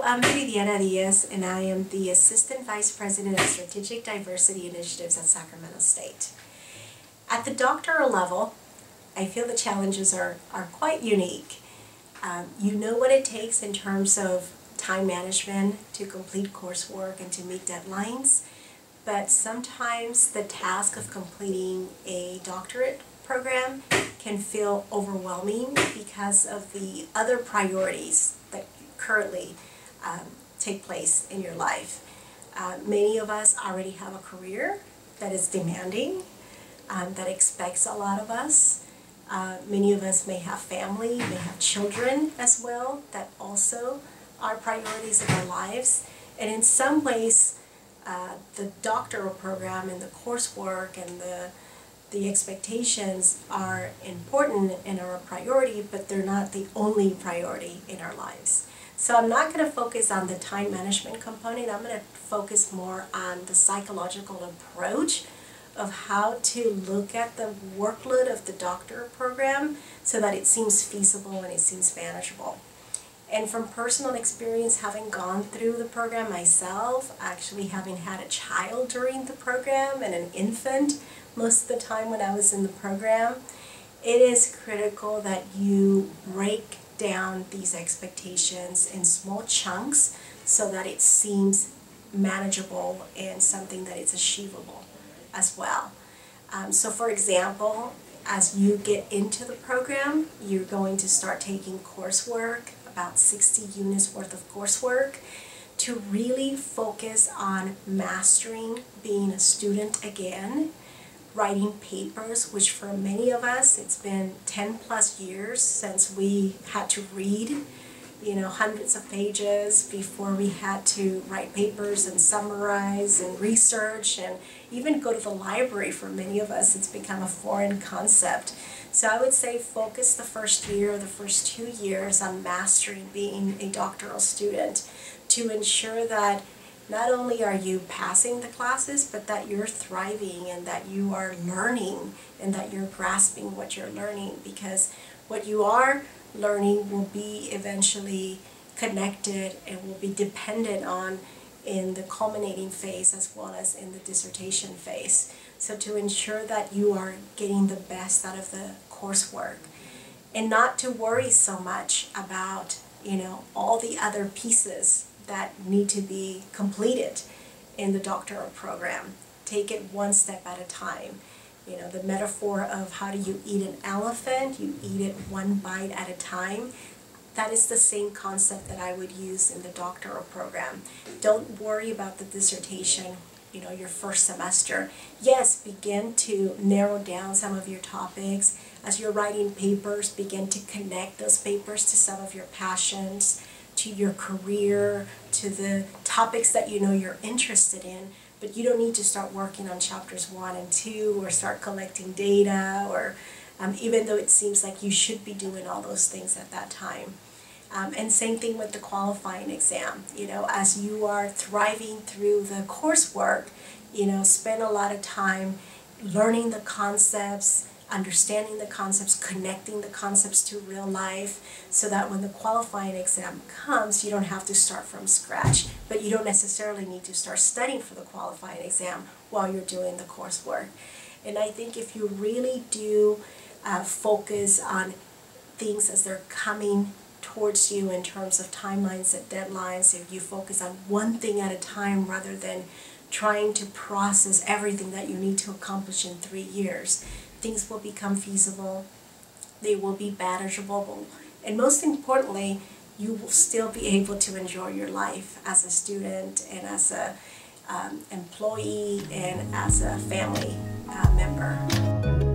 I'm Viridiana Diaz, and I am the Assistant Vice President of Strategic Diversity Initiatives at Sacramento State. At the doctoral level, I feel the challenges are quite unique. You know what it takes in terms of time management to complete coursework and to meet deadlines, but sometimes the task of completing a doctorate program can feel overwhelming because of the other priorities that currently take place in your life. Many of us already have a career that is demanding, that expects a lot of us. Many of us may have family, may have children as well, that also are priorities in our lives. And in some ways, the doctoral program and the coursework and the expectations are important and are a priority, but they're not the only priority in our lives. So I'm not going to focus on the time management component. I'm going to focus more on the psychological approach of how to look at the workload of the doctoral program so that it seems feasible and it seems manageable. And from personal experience, having gone through the program myself, actually having had a child during the program and an infant most of the time when I was in the program, it is critical that you break down these expectations in small chunks so that it seems manageable and something that is achievable as well. So for example, as you get into the program, you're going to start taking coursework, about 60 units worth of coursework, to really focus on mastering being a student again, writing papers, which for many of us, it's been 10 plus years since we had to read, hundreds of pages before we had to write papers and summarize and research and even go to the library. For many of us, it's become a foreign concept. So I would say focus the first year, the first 2 years on mastering being a doctoral student to ensure that not only are you passing the classes, but that you're thriving and that you are learning and that you're grasping what you're learning, because what you are learning will be eventually connected and will be dependent on in the culminating phase as well as in the dissertation phase. So to ensure that you are getting the best out of the coursework and not to worry so much about, all the other pieces that need to be completed in the doctoral program. Take it one step at a time. The metaphor of how do you eat an elephant, you eat it one bite at a time. That is the same concept that I would use in the doctoral program. Don't worry about the dissertation, your first semester. Yes, begin to narrow down some of your topics. As you're writing papers, begin to connect those papers to some of your passions, to your career, to the topics that you're interested in. But you don't need to start working on chapters 1 and 2 or start collecting data, or even though it seems like you should be doing all those things at that time. And same thing with the qualifying exam. As you are thriving through the coursework, spend a lot of time learning the concepts, understanding the concepts, connecting the concepts to real life, so that when the qualifying exam comes, you don't have to start from scratch. But you don't necessarily need to start studying for the qualifying exam while you're doing the coursework. And I think if you really do focus on things as they're coming towards you in terms of timelines and deadlines, if you focus on one thing at a time rather than trying to process everything that you need to accomplish in 3 years, things will become feasible, they will be manageable, and most importantly, you will still be able to enjoy your life as a student and as a employee and as a family member.